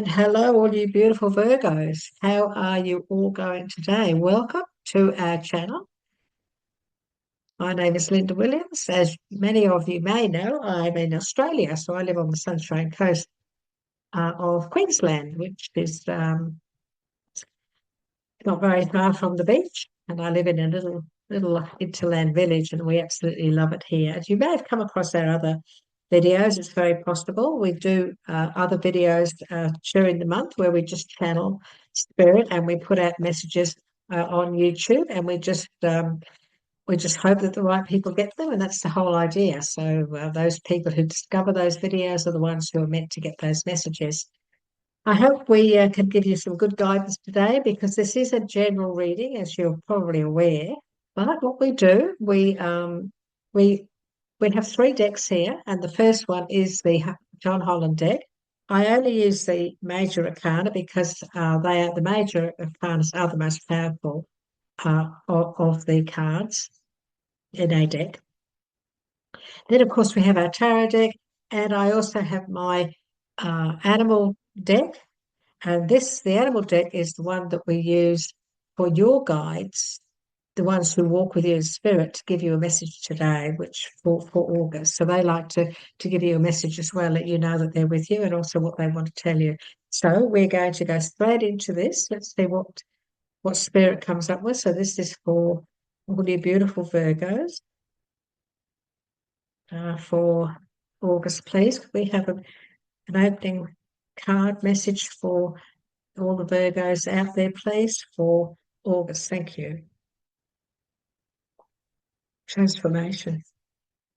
And hello, all you beautiful Virgos. How are you all going today? Welcome to our channel. My name is Linda Williams. As many of you may know, I'm in Australia, so I live on the Sunshine Coast of Queensland, which is not very far from the beach. And I live in a little hinterland village, and we absolutely love it here. As you may have come across our other videos, it's very possible. We do other videos during the month where we just channel spirit and we put out messages on YouTube, and we just hope that the right people get them, and that's the whole idea. So those people who discover those videos are the ones who are meant to get those messages. I hope we can give you some good guidance today, because this is a general reading, as you're probably aware. But what we do, we have three decks here, and the first one is the John Holland deck. I only use the major arcana because the major arcanas are the most powerful of the cards in a deck. Then, of course, we have our tarot deck, and I also have my animal deck. And the animal deck is the one that we use for your guides, the ones who walk with you in spirit, to give you a message today, which for August. So they like to give you a message as well, let you know that they're with you and also what they want to tell you. So we're going to go straight into this. Let's see what spirit comes up with. So this is for all you beautiful Virgos. For August, please. Could we have an opening card message for all the Virgos out there, please, for August? Thank you. Transformation.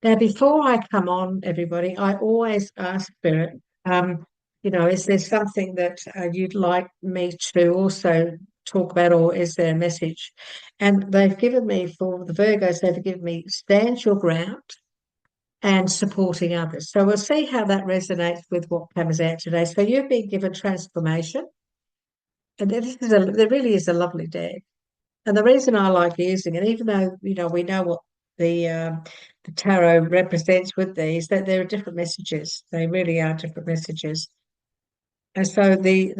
Now, before I come on, everybody, I always ask Spirit, is there something that you'd like me to also talk about, or is there a message? And they've given me, for the Virgos, they've given me stand your ground and supporting others. So we'll see how that resonates with what comes out today. So you've been given transformation, and there really is a lovely deck. And the reason I like using it, even though we know what the tarot represents with these, that there are different messages. They really are different messages. And so the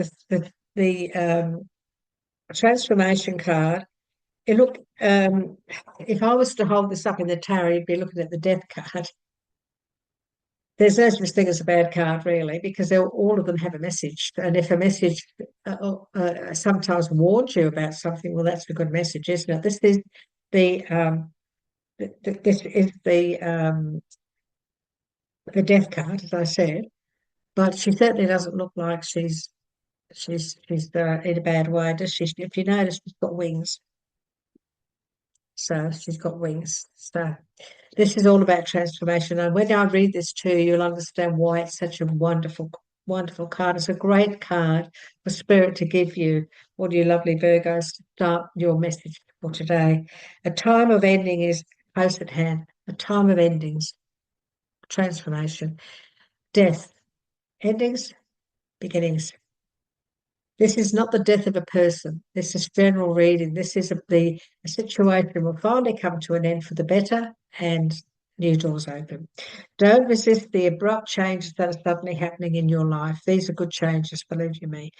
transformation card. If I was to hold this up in the tarot, you'd be looking at the death card. There's no such thing as a bad card, really, because all of them have a message. And if a message sometimes warns you about something, well, that's a good message, isn't it? This is the death card, as I said, but she certainly doesn't look like she's in a bad way, does she? If you notice, she's got wings. So she's got wings. So this is all about transformation. And when I read this to you, you'll understand why it's such a wonderful, wonderful card. It's a great card for Spirit to give you, all you lovely Virgos, to start your message for today. A time of ending is close at hand. A time of endings, transformation, death, endings, beginnings. This is not the death of a person. This is general reading. This is a situation will finally come to an end for the better, and new doors open. Don't resist the abrupt changes that are suddenly happening in your life. These are good changes, believe you me.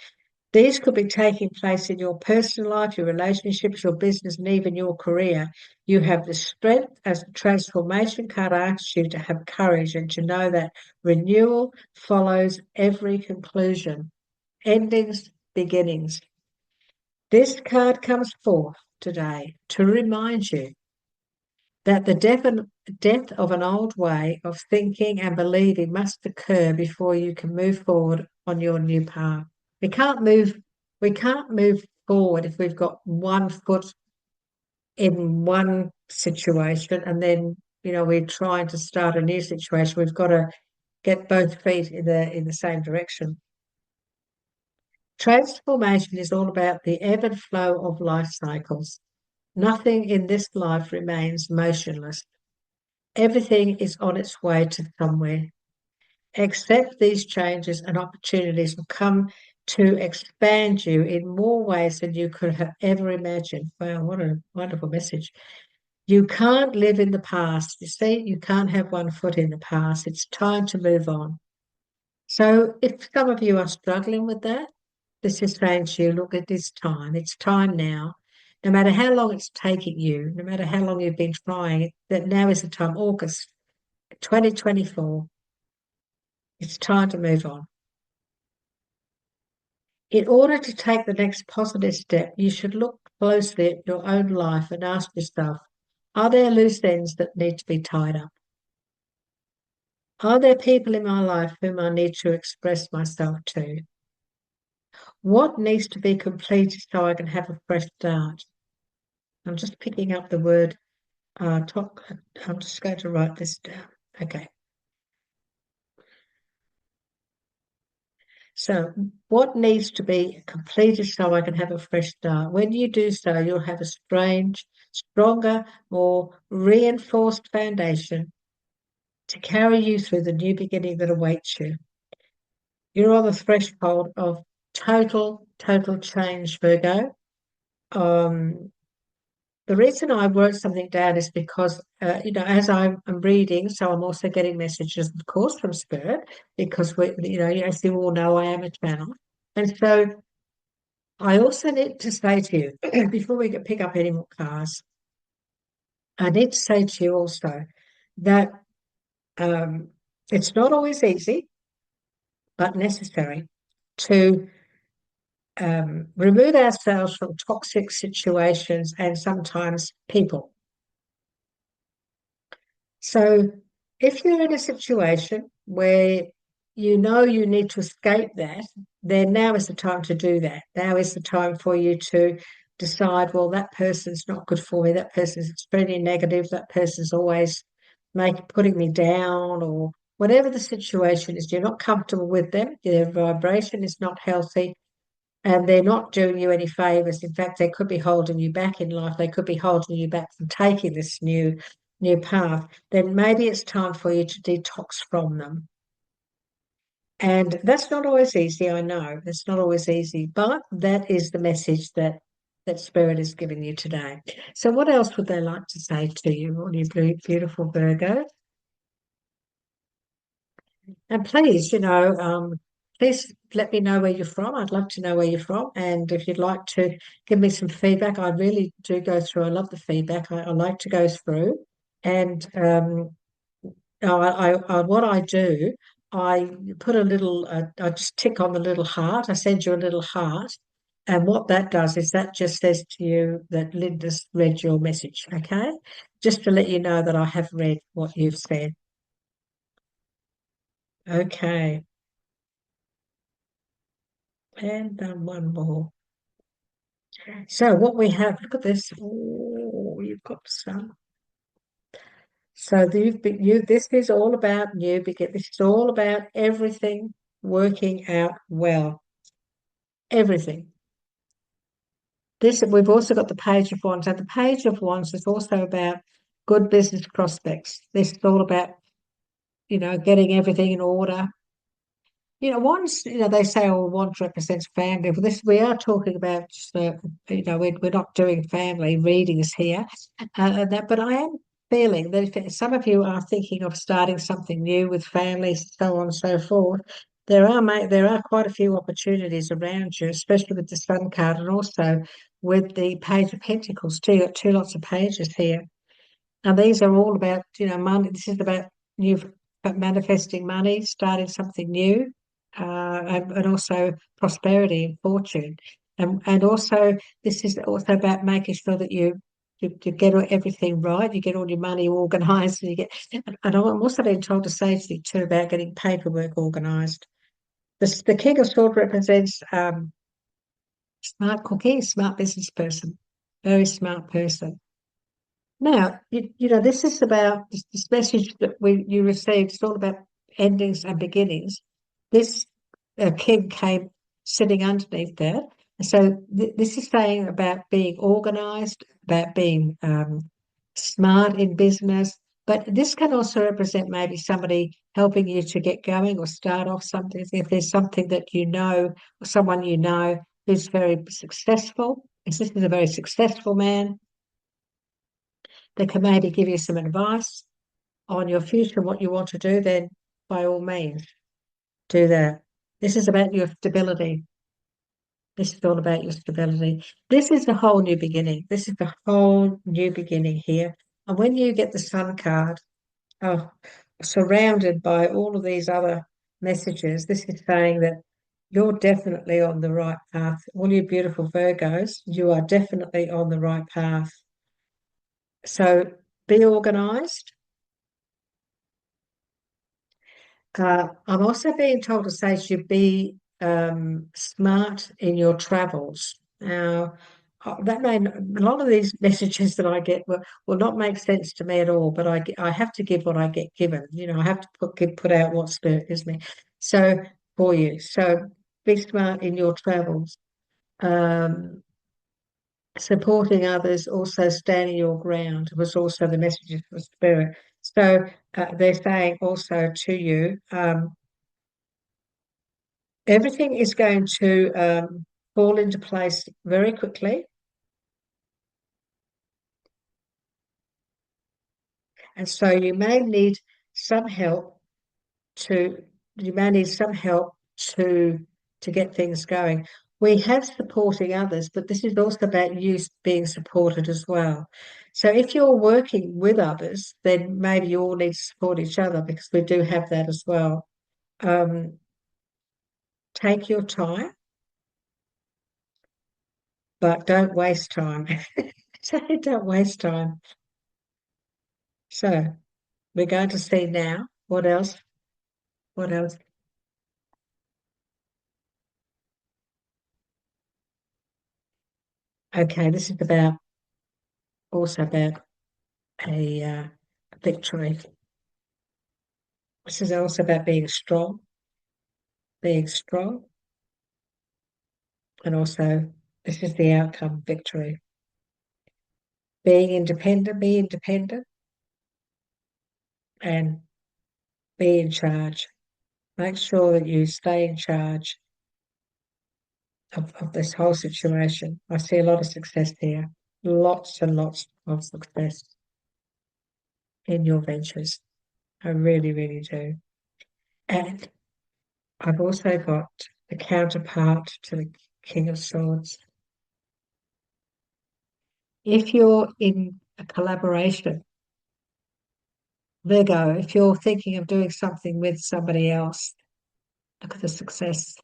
These could be taking place in your personal life, your relationships, your business, and even your career. You have the strength, as the transformation card asks you, to have courage and to know that renewal follows every conclusion. Endings, beginnings. This card comes forth today to remind you that the death of an old way of thinking and believing must occur before you can move forward on your new path. We can't move forward if we've got one foot in one situation and then we're trying to start a new situation. We've got to get both feet in the same direction. Transformation is all about the ebb and flow of life cycles. Nothing in this life remains motionless. Everything is on its way to somewhere. Accept these changes, and opportunities will come to expand you in more ways than you could have ever imagined. Wow, what a wonderful message. You can't live in the past. You see, you can't have one foot in the past. It's time to move on. So if some of you are struggling with that, this is saying to you, look, it is time. It's time now. No matter how long it's taking you, no matter how long you've been trying, that now is the time. August 2024, it's time to move on. In order to take the next positive step, you should look closely at your own life and ask yourself, are there loose ends that need to be tied up? Are there people in my life whom I need to express myself to? What needs to be completed so I can have a fresh start? I'm just picking up the word talk. I'm just going to write this down. Okay. So, what needs to be completed so I can have a fresh start? When you do so, you'll have a stronger, more reinforced foundation to carry you through the new beginning that awaits you. You're on the threshold of total change, Virgo. Um, The reason I wrote something down is because, as I'm reading, so I'm also getting messages, of course, from Spirit, because as you all know, I am a channel. And so I also need to say to you, before we pick up any more cards, I need to say to you also that um, it's not always easy, but necessary to remove ourselves from toxic situations and sometimes people. So if you're in a situation where you know you need to escape that, then now is the time to do that. Now is the time for you to decide, well, that person's not good for me, that person's extremely negative, that person's always putting me down, or whatever the situation is, you're not comfortable with them, their vibration is not healthy, and they're not doing you any favors. In fact, they could be holding you back in life. They could be holding you back from taking this new path. Then maybe it's time for you to detox from them. And that's not always easy, I know. It's not always easy, but that is the message that Spirit is giving you today. So what else would they like to say to you, all you beautiful Virgo? And please, please let me know where you're from. I'd love to know where you're from. And if you'd like to give me some feedback, I really do go through. I love the feedback. I like to go through. And what I do, I put a little, I just tick on the little heart. I send you a little heart. And what that does is that just says to you that Linda's read your message, okay? Just to let you know that I have read what you've said. Okay. And one more. So what we have, look at this. Oh, you've got some. So this is all about new begin. This is all about everything working out well. Everything. We've also got the Page of Wands, and the Page of Wands is also about good business prospects. This is all about, getting everything in order. Once, they say, oh, want represents family. Well, we are talking about, we're not doing family readings here, but I am feeling that if some of you are thinking of starting something new with families, so on and so forth, there are quite a few opportunities around you, especially with the Sun card and also with the Page of Pentacles too. You've got two lots of pages here. Now, these are all about, money. This is about new, manifesting money, starting something new, and also prosperity and fortune. And also, this is also about making sure that you get everything right, you get all your money organised, and I'm also being told to say to you too about getting paperwork organised. The King of Swords represents smart cookie, smart business person, very smart person. Now, this is about this message that you received. It's all about endings and beginnings. This king came sitting underneath that. So this is saying about being organized, about being smart in business. But this can also represent maybe somebody helping you to get going or start off something. If there's something that or someone who's very successful, if this is a very successful man, that can maybe give you some advice on your future, what you want to do, then by all means. Do that. This is about your stability. This is all about your stability. This is the whole new beginning. This is the whole new beginning here. And when you get the Sun card, oh, surrounded by all of these other messages, this is saying that you're definitely on the right path. All you beautiful Virgos, you are definitely on the right path. So be organized. I'm also being told to say to be smart in your travels. Now, that may a lot of these messages that I get will not make sense to me at all, but I have to give what I get given. You know, I have to put out what spirit gives me. So for you, so be smart in your travels. Um, Supporting others, also standing your ground was also the messages for spirit. So they're saying also to you. Everything is going to fall into place very quickly. And so some help to, you may need some help to, to get things going. We have supporting others, but this is also about you being supported as well. So if you're working with others, then maybe you all need to support each other because we do have that as well. Um, take your time, but don't waste time. So don't waste time. So we're going to see now. What else? What else? Okay, this is about also about a victory. This is also about being strong, and also this is the outcome, victory. Be independent, and be in charge. Make sure that you stay in charge of this whole situation. I see a lot of success here, lots and lots of success in your ventures. I really, really do. And I've also got the counterpart to the King of Swords. If you're in a collaboration, Virgo, if you're thinking of doing something with somebody else, look at the success.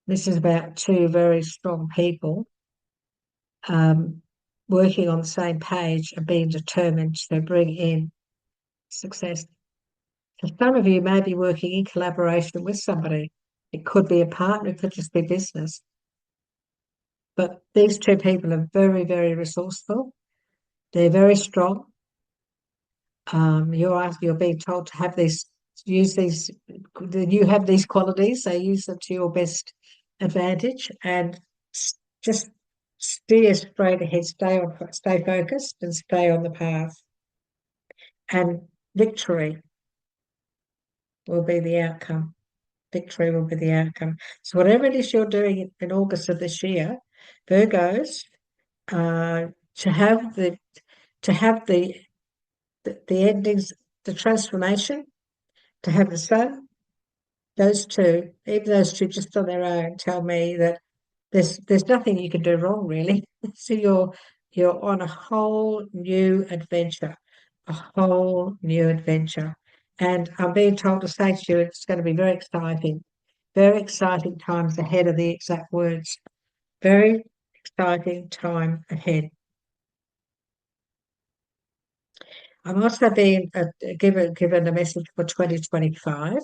This is about two very strong people um, working on the same page and being determined to bring in success. So some of you may be working in collaboration with somebody. It could be a partner, it could just be business. But these two people are very, very resourceful. They're very strong. You're being told to have these, use these. You have these qualities, so use them to your best advantage, and just steer straight ahead. Stay focused, and stay on the path. And victory will be the outcome. Victory will be the outcome. So whatever it is you're doing in August of this year, Virgos, uh, to have the to have the endings, the transformation, to have the sun, those two, even those two just on their own, tell me that there's nothing you can do wrong really. So you're on a whole new adventure, a whole new adventure. And I'm being told to say to you, it's going to be very exciting times ahead of the exact words. Very exciting time ahead. I'm also being given a message for 2025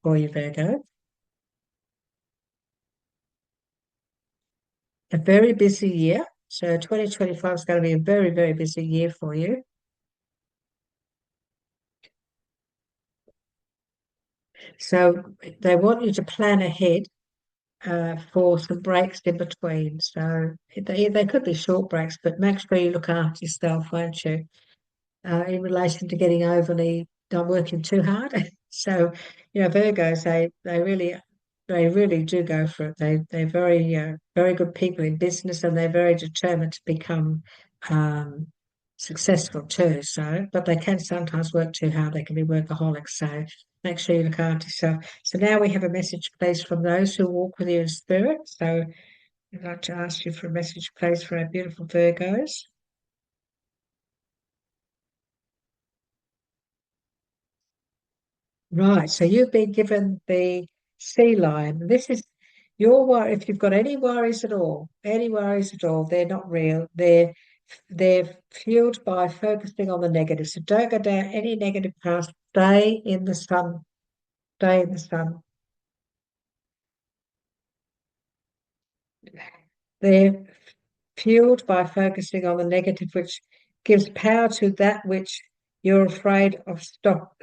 for you, Virgo. A very busy year. So 2025 is going to be a very, very busy year for you. So they want you to plan ahead for some breaks in between. So they could be short breaks, but make sure you look after yourself, won't you? In relation to getting overly not working too hard. So, Virgos, they really do go for it. They're very good people in business, and they're very determined to become um, successful too. So, but they can sometimes work too hard. They can be workaholics. So, Make sure you look after yourself. So now we have a message, please, from those who walk with you in spirit. So I'd like to ask you for a message, please, for our beautiful Virgos. Right, so you've been given the sea lion. This is your worry. If you've got any worries at all, they're not real. They're fueled by focusing on the negative. So don't go down any negative path. Stay in the sun. Stay in the sun. They're fueled by focusing on the negative, which gives power to that which you're afraid of. Stop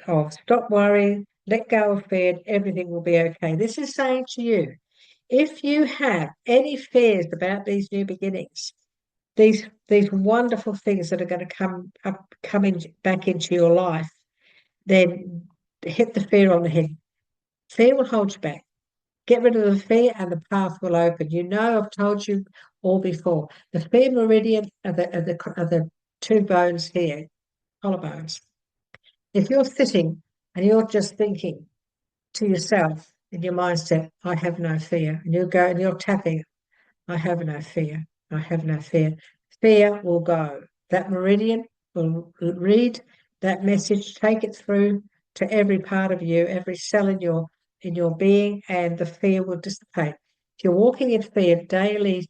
worrying, let go of fear, and everything will be okay. This is saying to you, if you have any fears about these new beginnings, these wonderful things that are going to come back into your life, then hit the fear on the head. Fear will hold you back. Get rid of the fear and the path will open. You know, I've told you all before. The fear meridian are the two bones here, collarbones. If you're sitting and you're just thinking to yourself in your mindset, I have no fear, and you go and you're tapping, I have no fear, I have no fear. Fear will go. That meridian will read that message, take it through to every part of you, every cell in your being, and the fear will dissipate. If you're walking in fear daily,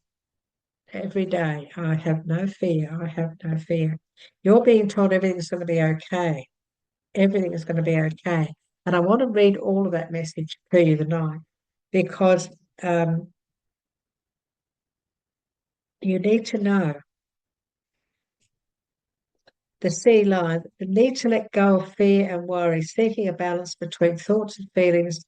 every day, I have no fear, I have no fear. You're being told everything's going to be okay. Everything is going to be okay. And I want to read all of that message to you tonight because you need to know the sea lion, the need to let go of fear and worry, seeking a balance between thoughts and feelings.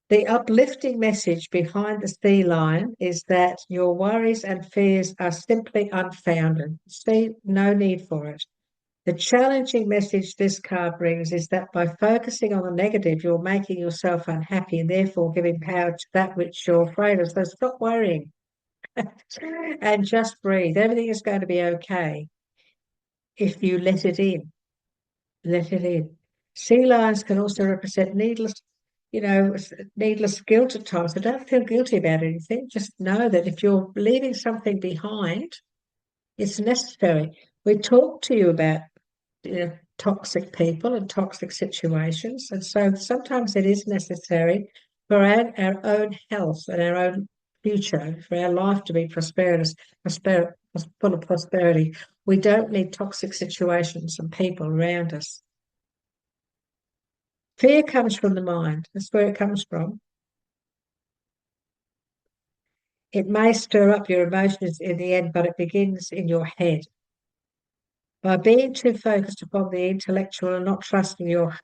The uplifting message behind the sea lion is that your worries and fears are simply unfounded. See, no need for it. The challenging message this card brings is that by focusing on the negative, you're making yourself unhappy and therefore giving power to that which you're afraid of. So stop worrying and just breathe. Everything is going to be okay if you let it in. Let it in. Sea lions can also represent needless guilt at times. So don't feel guilty about anything. Just know that if you're leaving something behind, it's necessary. We talk to you about toxic people and toxic situations. And so sometimes it is necessary for our own health and our own future, for our life to be full of prosperity. We don't need toxic situations and people around us. Fear comes from the mind. That's where it comes from. It may stir up your emotions in the end, but it begins in your head. By being too focused upon the intellectual and not trusting your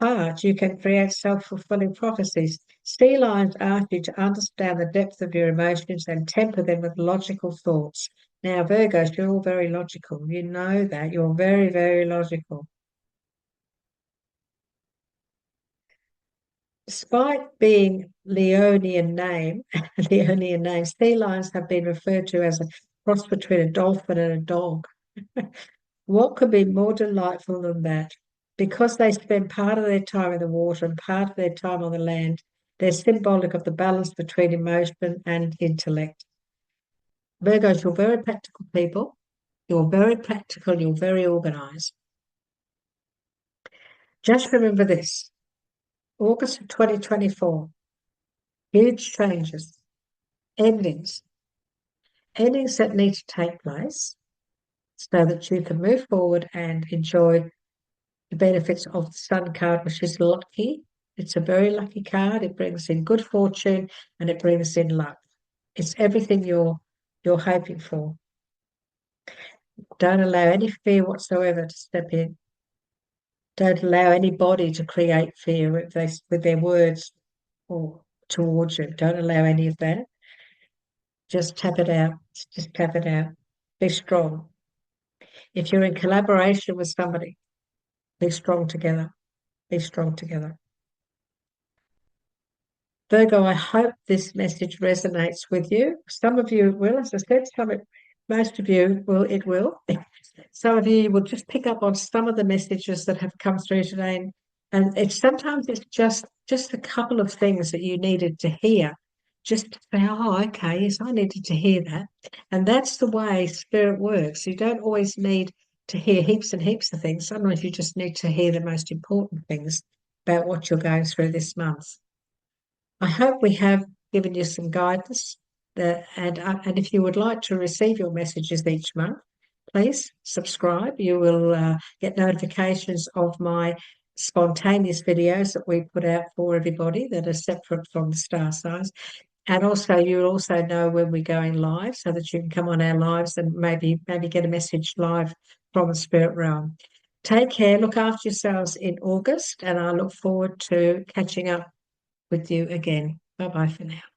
heart, you can create self-fulfilling prophecies. Sea lions ask you to understand the depth of your emotions and temper them with logical thoughts. Now, Virgos, you're all very logical. You know that. You're very, very logical. Despite being Leonian name, Leonian names, sea lions have been referred to as a cross between a dolphin and a dog. What could be more delightful than that? Because they spend part of their time in the water and part of their time on the land, they're symbolic of the balance between emotion and intellect. Virgos, you're very practical people. You're very practical. You're very organized. Just remember this. August of 2024, huge changes, endings, endings that need to take place so that you can move forward and enjoy the benefits of the Sun card, which is lucky. It's a very lucky card. It brings in good fortune and it brings in luck. It's everything you're hoping for. Don't allow any fear whatsoever to step in. Don't allow anybody to create fear with their words or towards you. Don't allow any of that. Just tap it out. Just tap it out. Be strong. If you're in collaboration with somebody, be strong together. Be strong together. Virgo, I hope this message resonates with you. Some of you will, as I said, most of you will, it will. Some of you will just pick up on some of the messages that have come through today And it's sometimes it's just a couple of things that you needed to hear, just to say, oh, okay, yes, I needed to hear that. And that's the way spirit works. You don't always need to hear heaps and heaps of things. Sometimes you just need to hear the most important things about what you're going through this month. I hope we have given you some guidance. And if you would like to receive your messages each month, please subscribe. You will get notifications of my spontaneous videos that we put out for everybody that are separate from the star signs. And also, you'll also know when we're going live so that you can come on our lives and maybe get a message live from the spirit realm. Take care. Look after yourselves in August, and I look forward to catching up with you again. Bye bye for now.